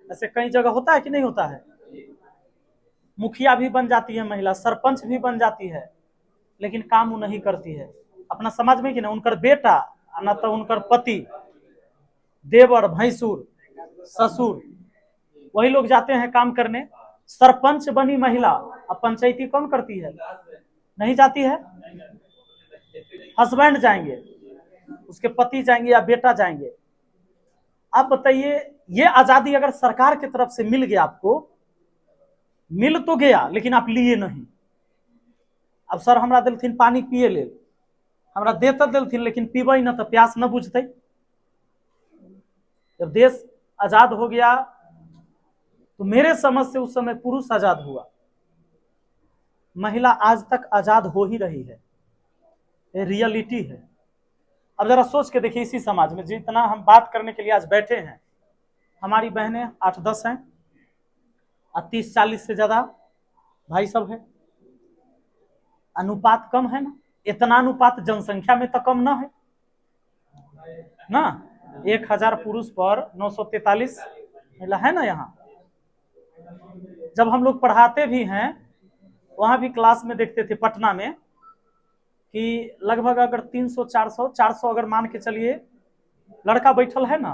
ऐसे कई जगह होता है कि नहीं होता है। मुखिया भी बन जाती है महिला, सरपंच भी बन जाती है, लेकिन काम वो नहीं करती है अपना समाज में कि ना उनकर बेटा न तो उनकर पति, देवर, भैंसुर, ससुर, वही लोग जाते हैं काम करने। सरपंच बनी महिला, अब पंचायती कौन करती है? नहीं जाती है। हस्बैंड जाएंगे, उसके पति जाएंगे या बेटा जाएंगे। आप बताइए, ये आजादी अगर सरकार की तरफ से मिल गया आपको, मिल तो गया लेकिन आप लिए नहीं। अब सर हमरा दिलथिन पानी पिए ले, हमरा दे तो दिलथिन लेकिन पीबे न तो प्यास न बुझते। जब देश आजाद हो गया तो मेरे समझ से उस समय पुरुष आजाद हुआ, महिला आज तक आजाद हो ही रही है, ये रियलिटी है। अब जरा सोच के देखिए, इसी समाज में जितना हम बात करने के लिए आज बैठे हैं, हमारी बहनें 8-10 हैं और 30-40 से ज्यादा भाई सब है। अनुपात कम है ना, इतना अनुपात जनसंख्या में तो कम ना है ना। 1000 पुरुष पर 943 महिला है ना। यहाँ जब हम लोग पढ़ाते भी हैं, वहां भी क्लास में देखते थे पटना में कि लगभग अगर 300-400 अगर मान के चलिए लड़का बैठल है ना,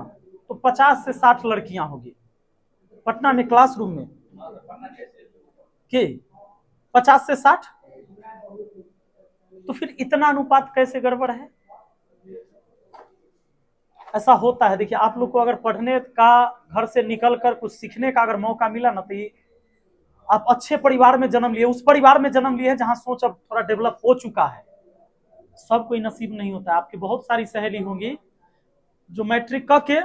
तो 50 से 60 लड़कियां होगी पटना में क्लासरूम में। कि 50 से 60, तो फिर इतना अनुपात कैसे गड़बड़ है? ऐसा होता है। देखिए, आप लोग को अगर पढ़ने का, घर से निकलकर कुछ सीखने का अगर मौका मिला ना, तो आप अच्छे परिवार में जन्म लिए, उस परिवार में जन्म लिए जहां सोच अब थोड़ा डेवलप हो चुका है। सब कोई नसीब नहीं होता। आपकी बहुत सारी सहेली होंगी जो मैट्रिक करके,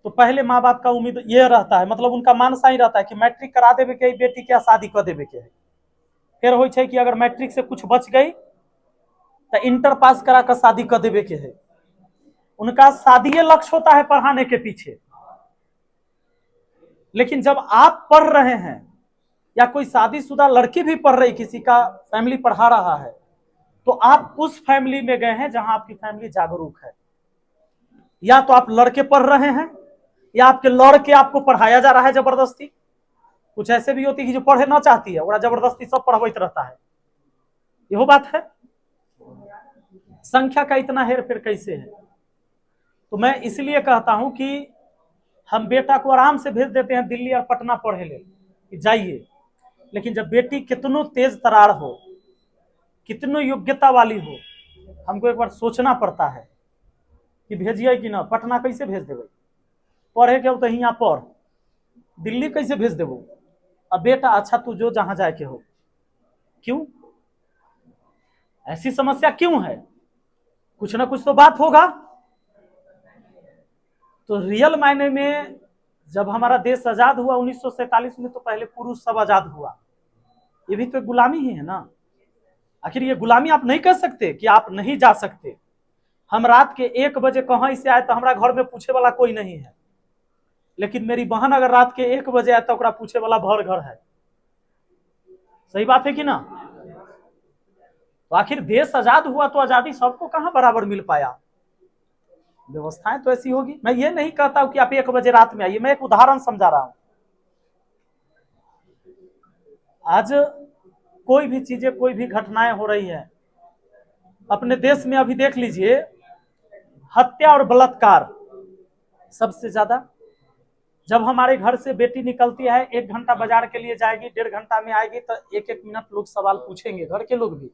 तो पहले माँ बाप का उम्मीद ये रहता है, मतलब उनका मानसा ही रहता है कि मैट्रिक करा देवे के बेटी क्या शादी कर देवे के है। फिर हो कि अगर मैट्रिक से कुछ बच गई तो इंटर पास करा कर शादी कर देवे के है। उनका शादी लक्ष्य होता है पढ़ाने के पीछे। लेकिन जब आप पढ़ रहे हैं या कोई शादीशुदा लड़की भी पढ़ रही, किसी का फैमिली पढ़ा रहा है, तो आप उस फैमिली में गए हैं जहां आपकी फैमिली जागरूक है। या तो आप लड़के पढ़ रहे हैं या आपके लड़के आपको पढ़ाया जा रहा है जबरदस्ती। कुछ ऐसे भी होती है कि जो पढ़े ना चाहती है, वो जबरदस्ती सब पढ़ाते रहता है। यही बात है। संख्या का इतना हेर फेर कैसे है? तो मैं इसलिए कहता हूं कि हम बेटा को आराम से भेज देते हैं दिल्ली और पटना पढ़े ले कि जाइए, लेकिन जब बेटी कितनो तेज तरार हो, कितनो योग्यता वाली हो, हमको एक बार सोचना पड़ता है कि भेजिए कि ना। पटना कैसे भेज देवे? पढ़े के हो तो यहाँ पढ़, दिल्ली कैसे भेज देवो? अब बेटा अच्छा तू जो जहां जाए के हो। क्यों? ऐसी समस्या क्यों है? कुछ ना कुछ तो बात होगा। तो रियल मायने में जब हमारा देश आजाद हुआ 1947 में, तो पहले पुरुष सब आजाद हुआ। ये भी तो गुलामी ही है ना। आखिर ये गुलामी आप नहीं कर सकते कि आप नहीं जा सकते। हम रात के 1 बजे कहां से आए तो हमारा घर में पूछे वाला कोई नहीं है, लेकिन मेरी बहन अगर रात के 1 बजे आए तो पूछे वाला भर घर है। सही बात है कि ना? तो आखिर देश आजाद हुआ तो आजादी सबको कहां बराबर मिल पाया? व्यवस्थाएं तो ऐसी होगी। मैं ये नहीं कहता हूं कि आप 1 बजे रात में आइए, मैं एक उदाहरण समझा रहा हूं। आज कोई भी चीजें, कोई भी घटनाएं हो रही है अपने देश में, अभी देख लीजिए, हत्या और बलात्कार सबसे ज्यादा। जब हमारे घर से बेटी निकलती है, 1 घंटा बाजार के लिए जाएगी, 1.5 घंटा में आएगी, तो 1-1 मिनट लोग सवाल पूछेंगे, घर के लोग भी।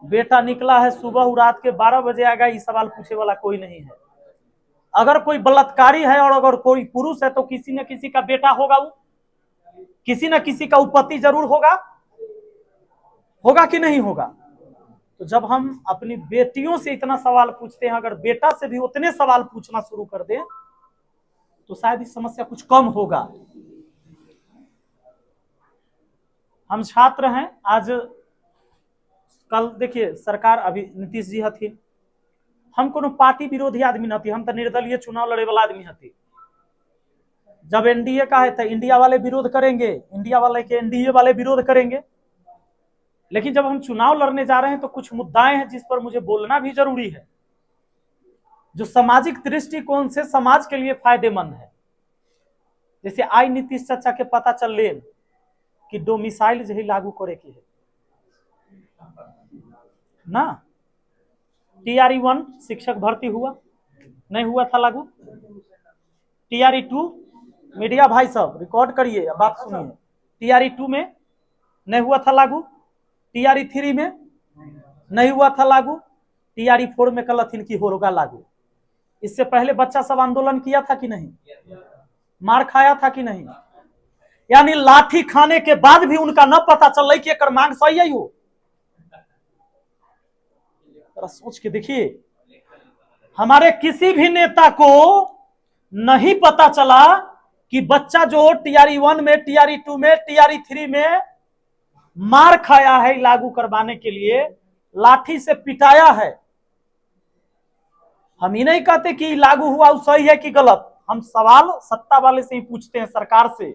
बेटा निकला है सुबह, रात के 12 बजे आएगा, ये सवाल पूछे वाला कोई नहीं है। अगर कोई बलात्कारी है और अगर कोई पुरुष है, तो किसी न किसी का बेटा होगा, वो किसी न किसी का उपपति जरूर होगा। होगा कि नहीं होगा? तो जब हम अपनी बेटियों से इतना सवाल पूछते हैं, अगर बेटा से भी उतने सवाल पूछना शुरू कर दें, तो शायद इस समस्या कुछ कम होगा। हम छात्र हैं। आज कल देखिए, सरकार अभी नीतीश जी हथिन, हम कोनो पार्टी विरोधी आदमी नहीं, हम तो निर्दलीय चुनाव लड़े वाला आदमी हती। जब एनडीए का है तो इंडिया वाले विरोध करेंगे, इंडिया वाले के एनडीए वाले विरोध करेंगे। लेकिन जब हम चुनाव लड़ने जा रहे हैं तो कुछ मुद्दाएं हैं जिस पर मुझे बोलना भी जरूरी है, जो सामाजिक दृष्टिकोण से समाज के लिए फायदेमंद है। जैसे आई नीतीश चाचा के पता चल ले कि डोमिसाइल जो लागू करे की है ना। TRE 1 शिक्षक भर्ती हुआ नहीं हुआ था लागू। TRE 2 मीडिया भाई साहब रिकॉर्ड करिए, बात सुनिए। TRE 2 में नहीं हुआ था लागू। TRE 3 में नहीं हुआ था लागू। TRE 4 में कलथिन की होगा लागू। इससे पहले बच्चा सब आंदोलन किया था कि नहीं, मार खाया था कि नहीं। यानी लाठी खाने के बाद भी उनका न पता चल कि एक मांग सही है। वो सोच के देखिए, हमारे किसी भी नेता को नहीं पता चला कि बच्चा जो TRE 1 में, TRE 2 में, TRE 3 में मार खाया है लागू करवाने के लिए, लाठी से पिटाया है। हम ये नहीं कहते कि लागू हुआ वो सही है कि गलत। हम सवाल सत्ता वाले से ही पूछते हैं, सरकार से,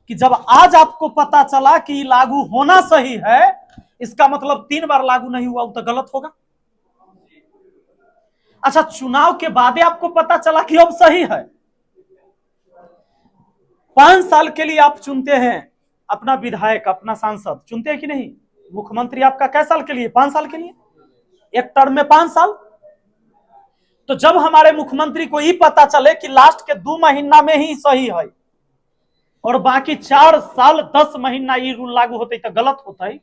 कि जब आज आपको पता चला कि लागू होना सही है, इसका मतलब 3 बार लागू नहीं हुआ वो तो गलत होगा। अच्छा, चुनाव के बाद आपको पता चला कि अब सही है। 5 साल के लिए आप चुनते हैं अपना विधायक, अपना सांसद चुनते हैं कि नहीं। मुख्यमंत्री आपका कै साल के लिए? 5 साल के लिए, एक टर्म में 5 साल। तो जब हमारे मुख्यमंत्री को ये पता चले कि लास्ट के 2 महीना में ही सही है और बाकी 4 साल 10 महीना ये रूल लागू होते तो गलत होता है,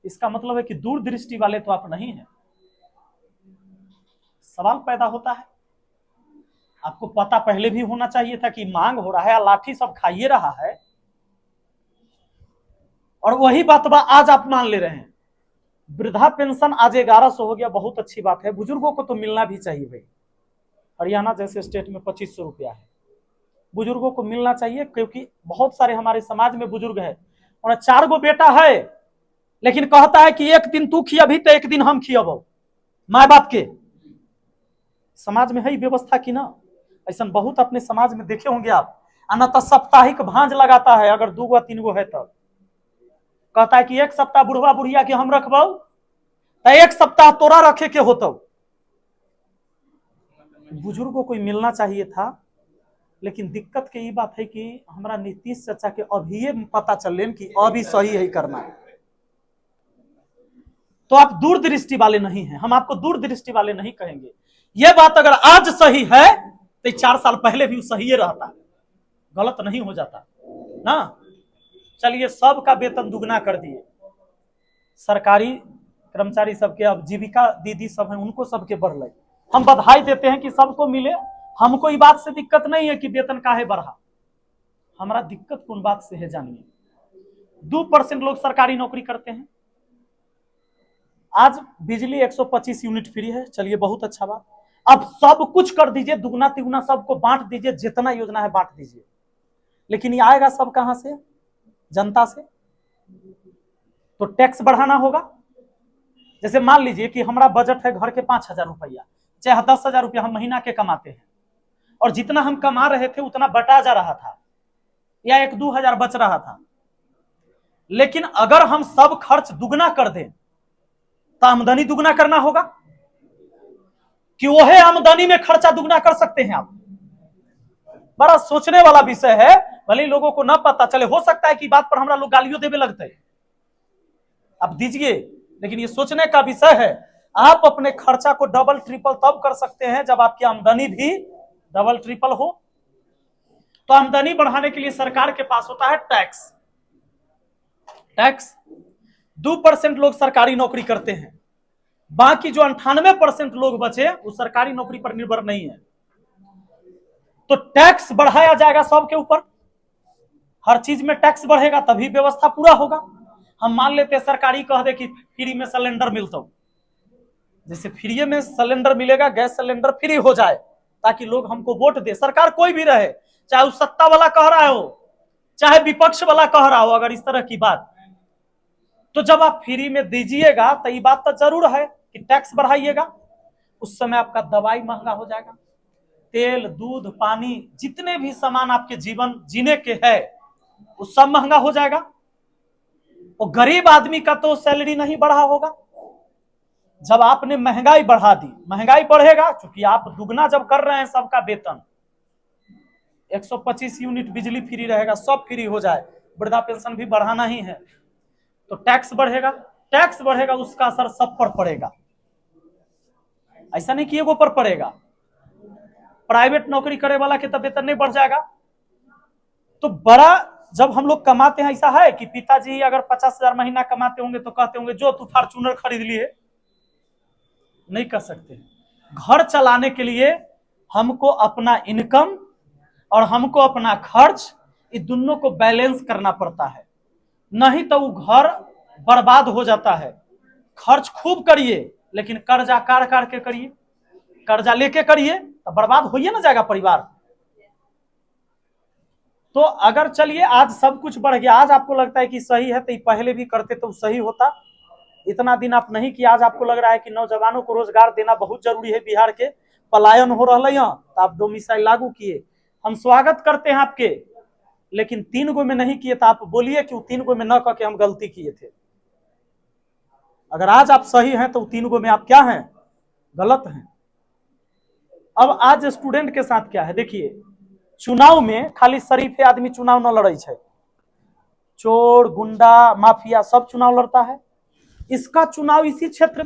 इसका मतलब है कि दूरदृष्टि वाले तो आप नहीं हैं। सवाल पैदा होता है, आपको पता पहले भी होना चाहिए था कि मांग हो रहा है, लाठी सब खाइए रहा है, और वही बात आज आप मान ले रहे हैं। वृद्धा पेंशन आज 1100 हो गया, बहुत अच्छी बात है। बुजुर्गों को तो मिलना भी चाहिए भाई। हरियाणा जैसे स्टेट में 2500 रुपया है, बुजुर्गों को मिलना चाहिए, क्योंकि बहुत सारे हमारे समाज में बुजुर्ग है और 4 गो बेटा है, लेकिन कहता है कि एक दिन तू खियाबी तो एक दिन हम खियाबो। माँ बाप के समाज में है व्यवस्था की ना। ऐसा बहुत अपने समाज में देखे होंगे आप। न तो साप्ताहिक भांज लगाता है, अगर 2 गो 3 गो है तब कहता है कि एक सप्ताह बुढ़वा बुढ़िया के हम रखबो तो एक सप्ताह तोरा रखे के होतो। बुजुर्गों को मिलना चाहिए था, लेकिन दिक्कत के ये बात है कि हमारा नीतीश चाचा के अभी ये पता चल कि अभी सही है करना। तो आप दूरदृष्टि वाले नहीं हैं, हम आपको दूरदृष्टि वाले नहीं कहेंगे। यह बात अगर आज सही है तो 4 साल पहले भी सही रहता, गलत नहीं हो जाता ना। चलिए, सबका वेतन दुगना कर दिए, सरकारी कर्मचारी सबके, अब जीविका दीदी सब हैं उनको सबके बढ़ लगे। हम बधाई देते हैं कि सबको मिले, हमको ये बात से दिक्कत नहीं है कि वेतन काहे बढ़ा। हमारा दिक्कत कौन बात से है जानिए। 2% लोग सरकारी नौकरी करते हैं। आज बिजली 125 यूनिट फ्री है, चलिए बहुत अच्छा बात। अब सब कुछ कर दीजिए, दुगना तिगुना सबको बांट दीजिए, जितना योजना है बांट दीजिए, लेकिन ये आएगा सब कहां से? जनता से। तो टैक्स बढ़ाना होगा। जैसे मान लीजिए कि हमारा बजट है घर के 5000 रुपया, चाहे 10,000 रुपया हम महीना के कमाते हैं, और जितना हम कमा रहे थे उतना बटा जा रहा था, या 1-2 हजार बच रहा था। लेकिन अगर हम सब खर्च दुगना कर दें तो आमदनी दुगना करना होगा कि वह आमदनी में खर्चा दुगना कर सकते हैं आप। बड़ा सोचने वाला विषय है, भले लोगों को ना पता चले। हो सकता है कि बात पर हमारा लोग गालियों देवे लगते हैं, आप दीजिए, लेकिन ये सोचने का विषय है। आप अपने खर्चा को डबल ट्रिपल तब कर सकते हैं जब आपकी आमदनी भी डबल ट्रिपल हो। तो आमदनी बढ़ाने के लिए सरकार के पास होता है टैक्स। 2% लोग सरकारी नौकरी करते हैं, बाकी जो 98% लोग बचे वो सरकारी नौकरी पर निर्भर नहीं है। तो टैक्स बढ़ाया जाएगा सबके ऊपर, हर चीज में टैक्स बढ़ेगा तभी व्यवस्था पूरा होगा। हम मान लेते हैं सरकारी कह दे कि फ्री में सिलेंडर मिलता हो, जैसे फ्री में सिलेंडर मिलेगा, गैस सिलेंडर फ्री हो जाए ताकि लोग हमको वोट दे। सरकार कोई भी रहे, चाहे वो सत्ता वाला कह रहा हो चाहे विपक्ष वाला कह रहा हो, अगर इस तरह की बात, तो जब आप फ्री में दीजिएगा तो ये बात तो जरूर है कि टैक्स बढ़ाइएगा। उस समय आपका दवाई महंगा हो जाएगा, तेल दूध पानी जितने भी सामान आपके जीवन जीने के है वो सब महंगा हो जाएगा। और गरीब आदमी का तो सैलरी नहीं बढ़ा होगा। जब आपने महंगाई बढ़ा दी, महंगाई बढ़ेगा क्योंकि आप दुगना जब कर रहे हैं सबका वेतन, 125 यूनिट बिजली फ्री रहेगा, सब फ्री हो जाए, वृद्धा पेंशन भी बढ़ाना ही है, तो टैक्स बढ़ेगा, टैक्स बढ़ेगा, उसका असर सब पर पड़ेगा। ऐसा नहीं कि एगो पर पड़ेगा, प्राइवेट नौकरी करे वाला के तो वेतन नहीं बढ़ जाएगा। तो बड़ा जब हम लोग कमाते हैं, ऐसा है कि पिताजी अगर 50,000 महीना कमाते होंगे तो कहते होंगे जो तू फॉर्च्यूनर खरीद लिए, नहीं कर सकते। घर चलाने के लिए हमको अपना इनकम और हमको अपना खर्च, ये दोनों को बैलेंस करना पड़ता है, नहीं तो वो घर बर्बाद हो जाता है। खर्च खूब करिए लेकिन कर्जा कार के करिए, कर्जा लेके करिए तो बर्बाद हो ही ना जाएगा परिवार। तो अगर चलिए आज सब कुछ बढ़ गया, आज आपको लगता है कि सही है, तो पहले भी करते तो सही होता। इतना दिन आप नहीं किया, आज आपको लग रहा है कि नौजवानों को रोजगार देना बहुत जरूरी है, बिहार के पलायन हो रहा है, तो आप डोमिसाइल लागू किए, हम स्वागत करते हैं आपके, लेकिन 3 गो में नहीं किए, तो आप बोलिए कि 3 गो में न करके हम गलती किए थे। अगर आज आप सही हैं तो 3 गो में आप क्या हैं, गलत हैं। अब आज स्टूडेंट के साथ क्या है, देखिए चुनाव में खाली शरीफ आदमी चुनाव न लड़े छे, चोर गुंडा माफिया सब चुनाव लड़ता है। इसका चुनाव इसी क्षेत्र में